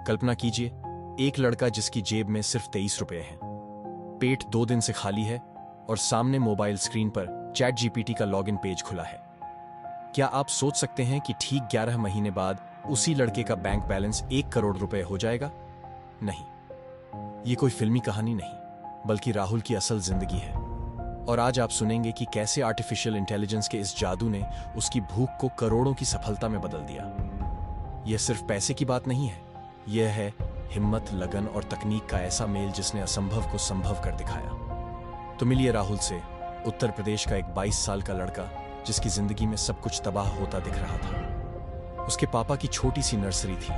कल्पना कीजिए, एक लड़का जिसकी जेब में सिर्फ 23 रुपए हैं, पेट 2 दिन से खाली है और सामने मोबाइल स्क्रीन पर चैट जीपीटी का लॉगिन पेज खुला है। क्या आप सोच सकते हैं कि ठीक 11 महीने बाद उसी लड़के का बैंक बैलेंस 1 करोड़ रुपए हो जाएगा? नहीं, ये कोई फिल्मी कहानी नहीं, बल्कि राहुल की असल जिंदगी है। और आज आप सुनेंगे कि कैसे आर्टिफिशियल इंटेलिजेंस के इस जादू ने उसकी भूख को करोड़ों की सफलता में बदल दिया। यह सिर्फ पैसे की बात नहीं है, यह है हिम्मत, लगन और तकनीक का ऐसा मेल जिसने असंभव को संभव कर दिखाया। तो मिलिए राहुल से, उत्तर प्रदेश का एक 22 साल का लड़का जिसकी जिंदगी में सब कुछ तबाह होता दिख रहा था। उसके पापा की छोटी सी नर्सरी थी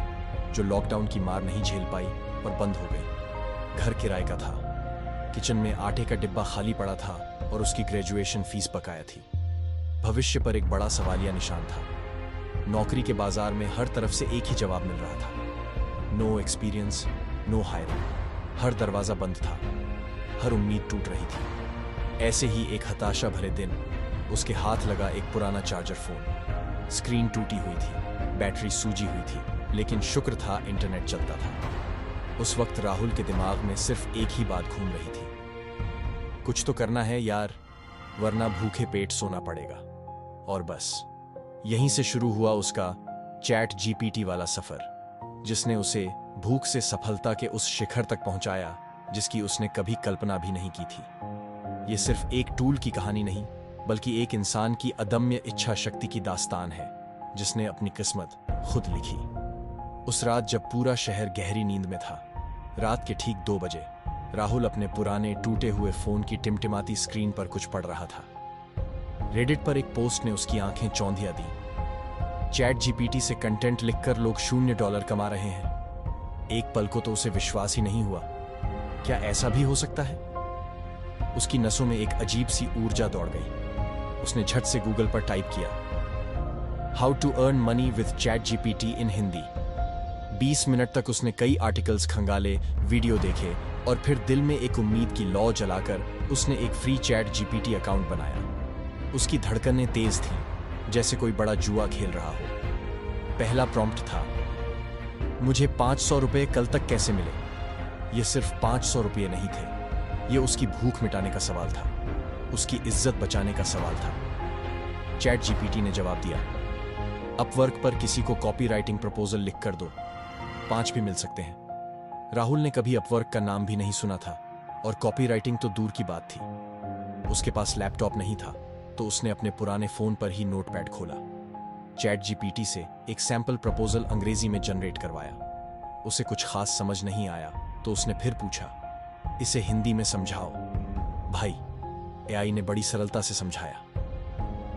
जो लॉकडाउन की मार नहीं झेल पाई और बंद हो गई। घर किराए का था, किचन में आटे का डिब्बा खाली पड़ा था और उसकी ग्रेजुएशन फीस बकाया थी। भविष्य पर एक बड़ा सवालिया निशान था। नौकरी के बाजार में हर तरफ से एक ही जवाब मिल रहा था, नो एक्सपीरियंस, नो हायरिंग। हर दरवाजा बंद था, हर उम्मीद टूट रही थी। ऐसे ही एक हताशा भरे दिन उसके हाथ लगा एक पुराना चार्जर फोन। स्क्रीन टूटी हुई थी, बैटरी सूजी हुई थी, लेकिन शुक्र था इंटरनेट चलता था। उस वक्त राहुल के दिमाग में सिर्फ एक ही बात घूम रही थी, कुछ तो करना है यार, वरना भूखे पेट सोना पड़ेगा। और बस यहीं से शुरू हुआ उसका चैट जीपीटी वाला सफर, जिसने उसे भूख से सफलता के उस शिखर तक पहुंचाया जिसकी उसने कभी कल्पना भी नहीं की थी। यह सिर्फ एक टूल की कहानी नहीं, बल्कि एक इंसान की अदम्य इच्छा शक्ति की दास्तान है जिसने अपनी किस्मत खुद लिखी। उस रात जब पूरा शहर गहरी नींद में था, रात के ठीक 2 बजे, राहुल अपने पुराने टूटे हुए फोन की टिमटिमाती स्क्रीन पर कुछ पढ़ रहा था। रेडिट पर एक पोस्ट ने उसकी आंखें चौंधिया दी। चैट जीपीटी से कंटेंट लिखकर लोग $0 कमा रहे हैं। एक पल को तो उसे विश्वास ही नहीं हुआ, क्या ऐसा भी हो सकता है? उसकी नसों में एक अजीब सी ऊर्जा दौड़ गई। उसने झट से गूगल पर टाइप किया, how to earn money with ChatGPT in Hindi. 20 minute तक उसने कई आर्टिकल्स खंगाले, वीडियो देखे और फिर दिल में एक उम्मीद की लौ जलाकर उसने एक फ्री चैट जीपीटी अकाउंट बनाया। उसकी धड़कनें तेज थीं, जैसे कोई बड़ा जुआ खेल रहा हो। पहला प्रॉम्प्ट था, मुझे 500 रुपए कल तक कैसे मिले। ये सिर्फ 500 रुपये नहीं थे, ये उसकी भूख मिटाने का सवाल था, उसकी इज्जत बचाने का सवाल था। चैट जीपीटी ने जवाब दिया, अपवर्क पर किसी को कॉपी राइटिंग प्रपोजल लिख कर दो, 5 भी मिल सकते हैं। राहुल ने कभी अपवर्क का नाम भी नहीं सुना था और कॉपी राइटिंग तो दूर की बात थी। उसके पास लैपटॉप नहीं था, तो उसने अपने पुराने फोन पर ही नोटपैड खोला। चैट जीपीटी से एक सैंपल प्रपोजल अंग्रेजी में जनरेट करवाया। उसे कुछ खास समझ नहीं आया तो उसने फिर पूछा, इसे हिंदी में समझाओ। भाई, एआई ने बड़ी सरलता से समझाया,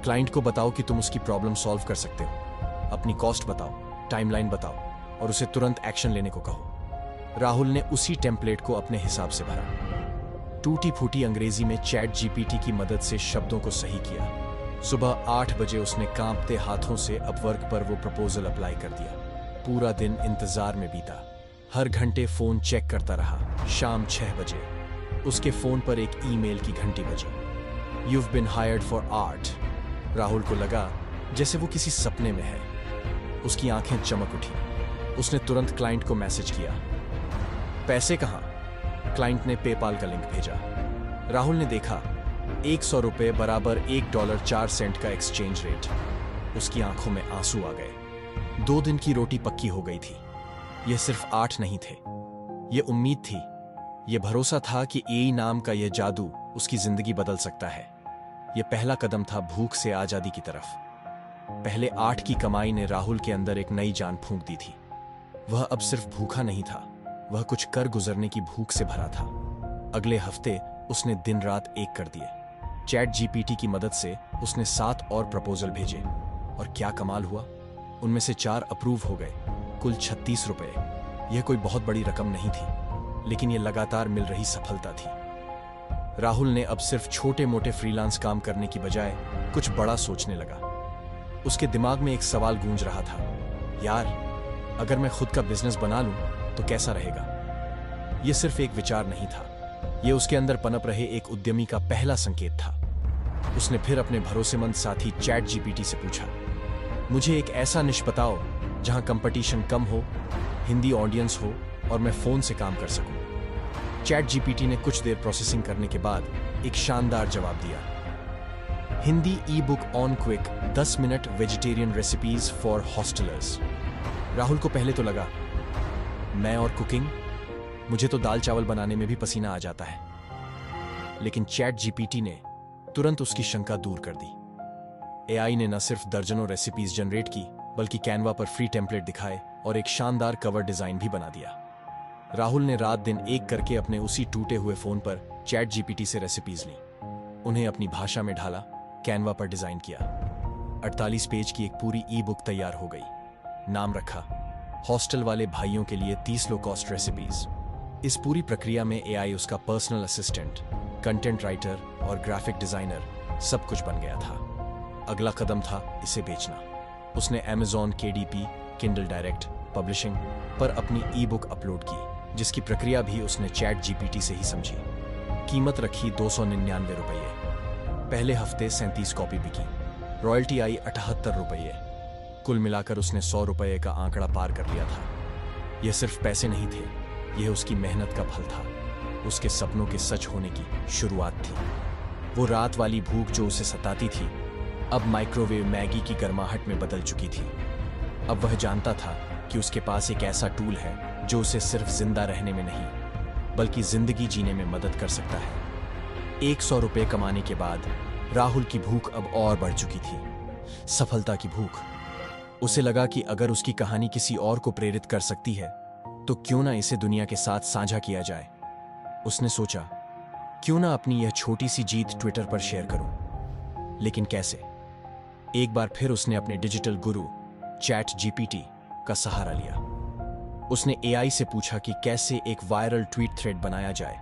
क्लाइंट को बताओ कि तुम उसकी प्रॉब्लम सॉल्व कर सकते हो, अपनी कॉस्ट बताओ, टाइमलाइन बताओ और उसे तुरंत एक्शन लेने को कहो। राहुल ने उसी टेम्पलेट को अपने हिसाब से भरा। टूटी फूटी अंग्रेजी में चैट जीपीटी की मदद से शब्दों को सही किया। सुबह 8 बजे उसने कांपते हाथों से अपवर्क पर वो प्रपोजल अप्लाई कर दिया। पूरा दिन इंतजार में बीता, हर घंटे फोन चेक करता रहा। शाम 6 बजे उसके फोन पर एक ईमेल की घंटी बजी, You've been hired for art। Rahul को लगा जैसे वो किसी सपने में है। उसकी आंखें चमक उठी। उसने तुरंत क्लाइंट को मैसेज किया, पैसे कहां? क्लाइंट ने पेपाल का लिंक भेजा। राहुल ने देखा, 100 रुपए बराबर $1.04 का एक्सचेंज रेट। उसकी आंखों में आंसू आ गए। 2 दिन की रोटी पक्की हो गई थी। यह सिर्फ 8 नहीं थे, यह उम्मीद थी, यह भरोसा था कि एआई नाम का यह जादू उसकी जिंदगी बदल सकता है। यह पहला कदम था भूख से आजादी की तरफ। पहले 8 की कमाई ने राहुल के अंदर एक नई जान फूंक दी थी। वह अब सिर्फ भूखा नहीं था, वह कुछ कर गुजरने की भूख से भरा था। अगले हफ्ते उसने दिन रात एक कर दिए। चैट जीपीटी की मदद से उसने 7 और प्रपोजल भेजे और क्या कमाल हुआ, उनमें से 4 अप्रूव हो गए। कुल 36 रुपए। यह कोई बहुत बड़ी रकम नहीं थी, लेकिन यह लगातार मिल रही सफलता थी। राहुल ने अब सिर्फ छोटे मोटे फ्रीलांस काम करने की बजाय कुछ बड़ा सोचने लगा। उसके दिमाग में एक सवाल गूंज रहा था, यार, अगर मैं खुद का बिजनेस बना लूं तो कैसा रहेगा? यह सिर्फ एक विचार नहीं था, यह उसके अंदर पनप रहे एक उद्यमी का पहला संकेत था। उसने फिर अपने भरोसेमंद साथी चैट जीपीटी से पूछा, मुझे एक ऐसा निश बताओ जहां कंपटीशन कम हो, हिंदी ऑडियंस हो और मैं फोन से काम कर सकूं। चैट जीपीटी ने कुछ देर प्रोसेसिंग करने के बाद एक शानदार जवाब दिया। हिंदी ई book on quick 10 minute vegetarian recipes for hostellers. Rahul को पहले तो लगा, मैं और कुकिंग, मुझे तो दाल चावल बनाने में भी पसीना आ जाता है। लेकिन चैट जीपीटी ने तुरंत उसकी शंका दूर कर दी। एआई ने न सिर्फ दर्जनों रेसिपीज जनरेट की, बल्कि कैनवा पर फ्री टेम्पलेट दिखाए और एक शानदार कवर डिजाइन भी बना दिया। राहुल ने रात दिन एक करके अपने उसी टूटे हुए फोन पर चैट जीपीटी से रेसिपीज ली, उन्हें अपनी भाषा में ढाला, कैनवा पर डिजाइन किया। 48 पेज की एक पूरी ई बुक तैयार हो गई। नाम रखा, हॉस्टल वाले भाइयों के लिए 30 लो कॉस्ट रेसिपीज। इस पूरी प्रक्रिया में एआई उसका पर्सनल असिस्टेंट, कंटेंट राइटर और ग्राफिक डिजाइनर सब कुछ बन गया था। अगला कदम था इसे बेचना। उसने Amazon, KDP, Kindle Direct, publishing पर अपनी ई बुक अपलोड की, जिसकी प्रक्रिया भी उसने चैट जीपीटी से ही समझी। कीमत रखी 299 रुपये। पहले हफ्ते 37 कॉपी बिकी, रॉयल्टी आई 78 रुपये। कुल मिलाकर उसने 100 रुपये का आंकड़ा पार कर लिया था। यह सिर्फ पैसे नहीं थे, यह उसकी मेहनत का फल था, उसके सपनों के सच होने की शुरुआत थी। वो रात वाली भूख जो उसे सताती थी, अब माइक्रोवेव मैगी की गर्माहट में बदल चुकी थी। अब वह जानता था कि उसके पास एक ऐसा टूल है जो उसे सिर्फ जिंदा रहने में नहीं, बल्कि जिंदगी जीने में मदद कर सकता है। 100 रुपये कमाने के बाद राहुल की भूख अब और बढ़ चुकी थी, सफलता की भूख। उसे लगा कि अगर उसकी कहानी किसी और को प्रेरित कर सकती है, तो क्यों ना इसे दुनिया के साथ साझा किया जाए। उसने सोचा, क्यों ना अपनी यह छोटी सी जीत ट्विटर पर शेयर करूं। लेकिन कैसे? एक बार फिर उसने अपने डिजिटल गुरु चैट जीपीटी का सहारा लिया। उसने एआई से पूछा कि कैसे एक वायरल ट्वीट थ्रेड बनाया जाए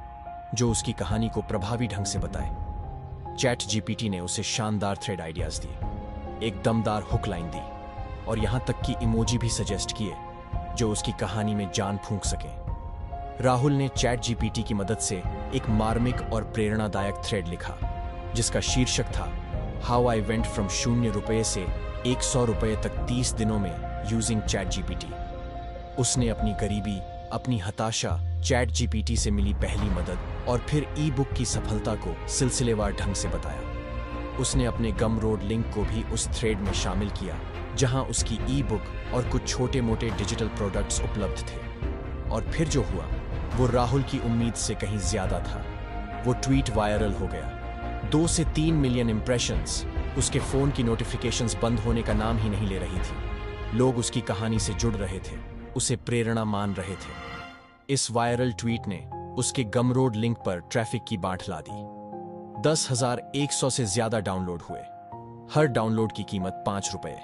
जो उसकी कहानी को प्रभावी ढंग से बताए। चैट जीपीटी ने उसे शानदार थ्रेड आइडियाज दिए, एक दमदार हुक लाइन दी और यहां तक कि इमोजी भी सजेस्ट किए जो उसकी कहानी में जान फूंक सके। राहुल ने चैट जीपीटी की मदद से एक मार्मिक और प्रेरणादायक थ्रेड लिखा, जिसका शीर्षक था हाउ आई वेंट फ्रॉम 0 रुपये से 100 रुपये तक 30 दिनों में यूजिंग चैट जीपीटी। उसने अपनी गरीबी, अपनी हताशा, चैट जीपीटी से मिली पहली मदद और फिर ई बुक की सफलता को सिलसिलेवार ढंग से बताया। उसने अपने गम रोड लिंक को भी उस थ्रेड में शामिल किया, जहां उसकी ई बुक और कुछ छोटे मोटे डिजिटल प्रोडक्ट्स उपलब्ध थे। और फिर जो हुआ वो राहुल की उम्मीद से कहीं ज्यादा था। वो ट्वीट वायरल हो गया। 2 से 3 मिलियन इंप्रेशंस। उसके फोन की नोटिफिकेशंस बंद होने का नाम ही नहीं ले रही थी। लोग उसकी कहानी से जुड़ रहे थे, उसे प्रेरणा मान रहे थे। इस वायरल ट्वीट ने उसके गमरोड लिंक पर ट्रैफिक की बांट ला दी। 10,100 से ज्यादा डाउनलोड हुए। हर डाउनलोड की कीमत 5 रुपए।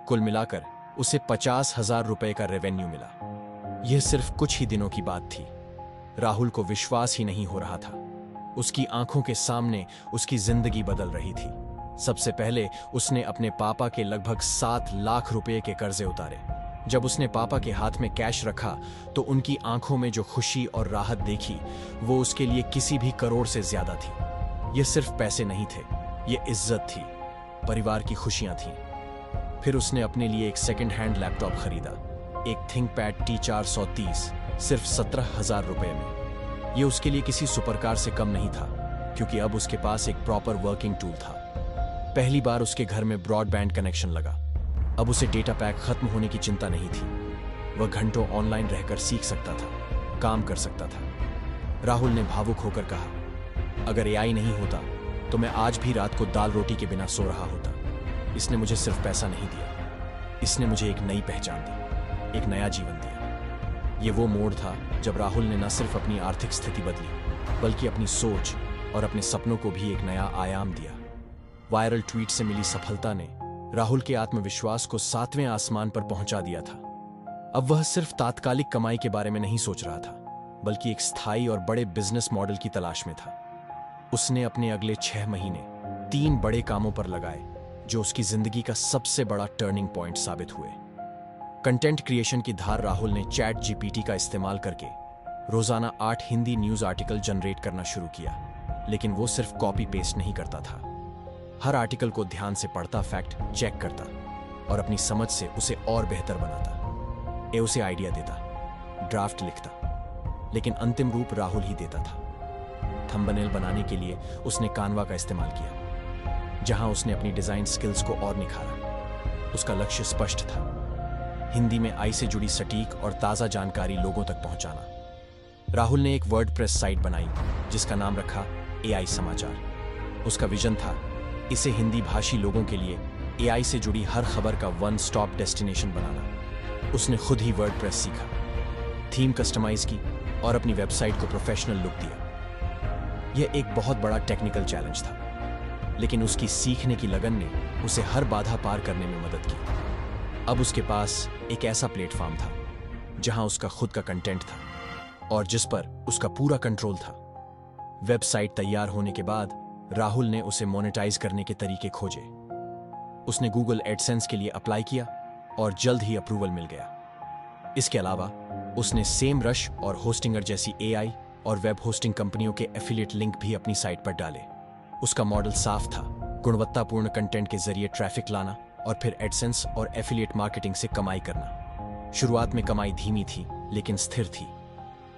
कुल मिलाकर उसे 50,000 रुपए का रेवेन्यू मिला। यह सिर्फ कुछ ही दिनों की बात थी। राहुल को विश्वास ही नहीं हो रहा था। उसकी आंखों के सामने उसकी जिंदगी बदल रही थी। सबसे पहले उसने अपने पापा के लगभग 7 लाख रुपए के कर्जे उतारे। जब उसने पापा के हाथ में कैश रखा तो उनकी आंखों में जो खुशी और राहत देखी, वो उसके लिए किसी भी करोड़ से ज्यादा थी। ये सिर्फ पैसे नहीं थे, ये इज्जत थी, परिवार की खुशियां थीं। फिर उसने अपने लिए एक सेकंड हैंड लैपटॉप खरीदा, एक थिंकपैड T430, सिर्फ 17,000 रुपए में। यह उसके लिए किसी सुपरकार से कम नहीं था, क्योंकि अब उसके पास एक प्रॉपर वर्किंग टूल था। पहली बार उसके घर में ब्रॉडबैंड कनेक्शन लगा। अब उसे डेटा पैक खत्म होने की चिंता नहीं थी। वह घंटों ऑनलाइन रहकर सीख सकता था, काम कर सकता था। राहुल ने भावुक होकर कहा, अगर एआई नहीं होता तो मैं आज भी रात को दाल रोटी के बिना सो रहा होता। इसने मुझे सिर्फ पैसा नहीं दिया, इसने मुझे एक नई पहचान दी, एक नया जीवन दिया। ये वो मोड़ था जब राहुल ने न सिर्फ अपनी आर्थिक स्थिति बदली, बल्कि अपनी सोच और अपने सपनों को भी एक नया आयाम दिया। वायरल ट्वीट से मिली सफलता ने राहुल के आत्मविश्वास को 7वें आसमान पर पहुंचा दिया था। अब वह सिर्फ तात्कालिक कमाई के बारे में नहीं सोच रहा था, बल्कि एक स्थायी और बड़े बिजनेस मॉडल की तलाश में था। उसने अपने अगले 6 महीने 3 बड़े कामों पर लगाए, जो उसकी जिंदगी का सबसे बड़ा टर्निंग पॉइंट साबित हुए। कंटेंट क्रिएशन की धार राहुल ने चैट जीपीटी का इस्तेमाल करके रोजाना 8 हिंदी न्यूज आर्टिकल जनरेट करना शुरू किया। लेकिन वो सिर्फ कॉपी पेस्ट नहीं करता था। हर आर्टिकल को ध्यान से पढ़ता, फैक्ट चेक करता और अपनी समझ से उसे और बेहतर बनाता। उसे आइडिया देता। ड्राफ्ट लिखता, लेकिन अंतिम रूप राहुल ही देता था। थंबनेल बनाने के लिए उसने कानवा का इस्तेमाल किया, जहां उसने अपनी डिजाइन स्किल्स को और निखारा। उसका लक्ष्य स्पष्ट था, हिंदी में आई से जुड़ी सटीक और ताज़ा जानकारी लोगों तक पहुंचाना। राहुल ने एक वर्डप्रेस साइट बनाई जिसका नाम रखा एआई समाचार। उसका विजन था इसे हिंदी भाषी लोगों के लिए एआई से जुड़ी हर खबर का वन स्टॉप डेस्टिनेशन बनाना। उसने खुद ही वर्डप्रेस सीखा, थीम कस्टमाइज की और अपनी वेबसाइट को प्रोफेशनल लुक दिया। यह एक बहुत बड़ा टेक्निकल चैलेंज था, लेकिन उसकी सीखने की लगन ने उसे हर बाधा पार करने में मदद की। अब उसके पास एक ऐसा प्लेटफॉर्म था जहां उसका खुद का कंटेंट था और जिस पर उसका पूरा कंट्रोल था। वेबसाइट तैयार होने के बाद राहुल ने उसे मोनेटाइज करने के तरीके खोजे। उसने गूगल एडसेंस के लिए अप्लाई किया और जल्द ही अप्रूवल मिल गया। इसके अलावा उसने सेम रश और होस्टिंगर जैसी एआई और वेब होस्टिंग कंपनियों के एफिलिएट लिंक भी अपनी साइट पर डाले। उसका मॉडल साफ था, गुणवत्तापूर्ण कंटेंट के जरिए ट्रैफिक लाना और फिर एडसेंस और एफिलिएट मार्केटिंग से कमाई करना। शुरुआत में कमाई धीमी थी लेकिन स्थिर थी।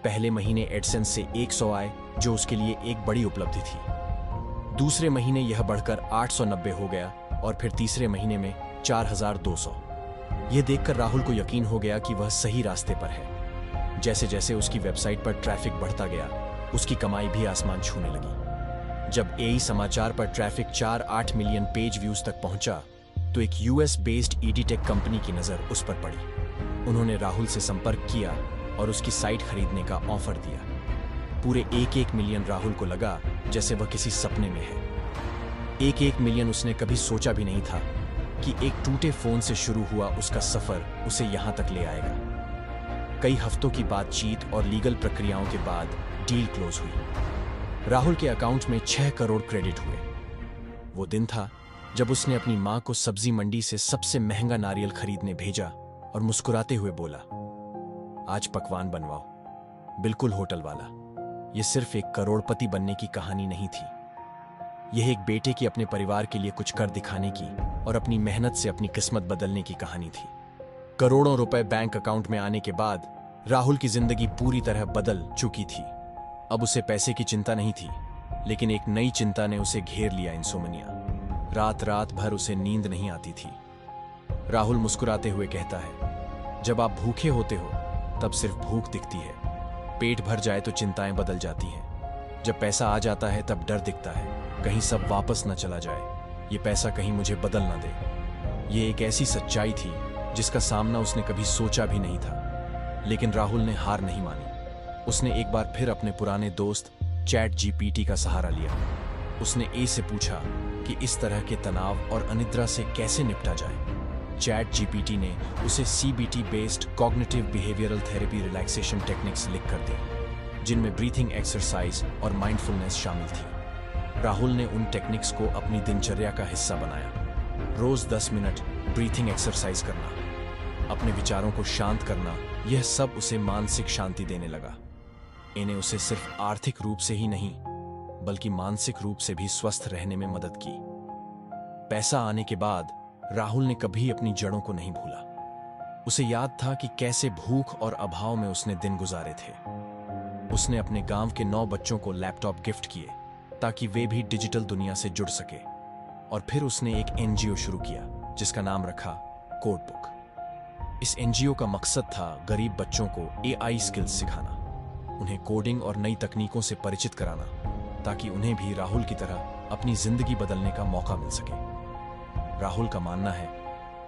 पहले महीने एडसेंस से 100 आए, जो उसके लिए एक बड़ी उपलब्धि थी। दूसरे महीने यह बढ़कर 890 हो गया और फिर तीसरे महीने में 4200। यह देखकर राहुल को यकीन हो गया कि वह सही रास्ते पर है। जैसे जैसे उसकी वेबसाइट पर ट्रैफिक बढ़ता गया, उसकी कमाई भी आसमान छूने लगी। जब एआई समाचार पर ट्रैफिक 4-8 मिलियन पेज व्यूज तक पहुंचा, तो एक यूएस बेस्ड ईडीटेक कंपनी की नजर उस पर पड़ी। उन्होंने राहुल से संपर्क किया और उसकी साइट खरीदने का ऑफर दिया। पूरे 1-1 मिलियन राहुल को लगा जैसे वह किसी सपने में है। 1-1 मिलियन उसने कभी सोचा भी नहीं था कि एक टूटे फोन से शुरू हुआ उसका सफर उसे यहां तक ले आएगा। कई हफ्तों की बातचीत और लीगल प्रक्रियाओं के बाद डील क्लोज हुई। राहुल के अकाउंट में 6 करोड़ क्रेडिट हुए। वो दिन था जब उसने अपनी मां को सब्जी मंडी से सबसे महंगा नारियल खरीदने भेजा और मुस्कुराते हुए बोला, आज पकवान बनवाओ, बिल्कुल होटल वाला। यह सिर्फ एक करोड़पति बनने की कहानी नहीं थी। यह एक बेटे की अपने परिवार के लिए कुछ कर दिखाने की और अपनी मेहनत से अपनी किस्मत बदलने की कहानी थी। करोड़ों रुपए बैंक अकाउंट में आने के बाद राहुल की जिंदगी पूरी तरह बदल चुकी थी। अब उसे पैसे की चिंता नहीं थी, लेकिन एक नई चिंता ने उसे घेर लिया, इंसोमनिया। रात रात भर उसे नींद नहीं आती थी। राहुल मुस्कुराते हुए कहता है, जब आप भूखे होते हो तब सिर्फ भूख दिखती है, पेट भर जाए तो चिंताएं बदल जाती हैं। जब पैसा आ जाता है तब डर दिखता है, कहीं सब वापस न चला जाए, ये पैसा कहीं मुझे बदल न दे। ये एक ऐसी सच्चाई थी जिसका सामना उसने कभी सोचा भी नहीं था। लेकिन राहुल ने हार नहीं मानी। उसने एक बार फिर अपने पुराने दोस्त चैट जीपीटी का सहारा लिया। उसने ए से पूछा कि इस तरह के तनाव और अनिद्रा से कैसे निपटा जाए। चैट जीपीटी ने उसे CBT based cognitive behavioural therapy relaxation techniques लिख कर दी, जिनमें ब्रीथिंग एक्सरसाइज और माइंडफुलनेस शामिल थी। राहुल ने उन टेक्निक्स को अपनी दिनचर्या का हिस्सा बनाया। रोज 10 मिनट ब्रीथिंग एक्सरसाइज करना, अपने विचारों को शांत करना, यह सब उसे मानसिक शांति देने लगा। इन्हें उसे सिर्फ आर्थिक रूप से ही नहीं, बल्कि मानसिक रूप से भी स्वस्थ रहने में मदद की। पैसा आने के बाद राहुल ने कभी अपनी जड़ों को नहीं भूला। उसे याद था कि कैसे भूख और अभाव में उसने दिन गुजारे थे। उसने अपने गांव के 9 बच्चों को लैपटॉप गिफ्ट किए ताकि वे भी डिजिटल दुनिया से जुड़ सके। और फिर उसने एक एनजीओ शुरू किया जिसका नाम रखा कोड बुक। इस एनजीओ का मकसद था गरीब बच्चों को एआई स्किल्स सिखाना, उन्हें कोडिंग और नई तकनीकों से परिचित कराना, ताकि उन्हें भी राहुल की तरह अपनी जिंदगी बदलने का मौका मिल सके। राहुल का मानना है,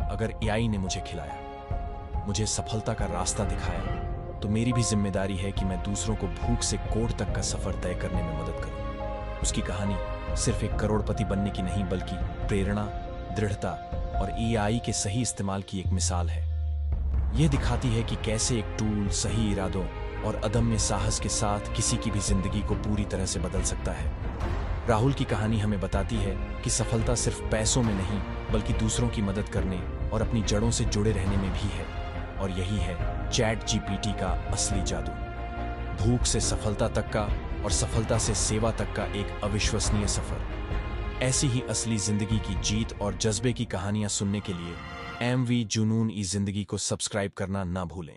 अगर एआई ने मुझे खिलाया, मुझे सफलता का रास्ता दिखाया, तो मेरी भी जिम्मेदारी है कि मैं दूसरों को भूख से कोड तक का सफर तय करने में मदद करूं। उसकी कहानी सिर्फ एक करोड़पति बनने की नहीं, बल्कि प्रेरणा, दृढ़ता और एआई के सही इस्तेमाल की एक मिसाल है। यह दिखाती है कि कैसे एक टूल सही इरादों और अदम्य साहस के साथ किसी की भी जिंदगी को पूरी तरह से बदल सकता है। राहुल की कहानी हमें बताती है कि सफलता सिर्फ पैसों में नहीं, बल्कि दूसरों की मदद करने और अपनी जड़ों से जुड़े रहने में भी है। और यही है चैट जीपीटी का असली जादू। भूख से सफलता तक का और सफलता से सेवा तक का एक अविश्वसनीय सफर। ऐसी ही असली जिंदगी की जीत और जज्बे की कहानियां सुनने के लिए एमवी जुनून ई जिंदगी को सब्सक्राइब करना ना भूलें।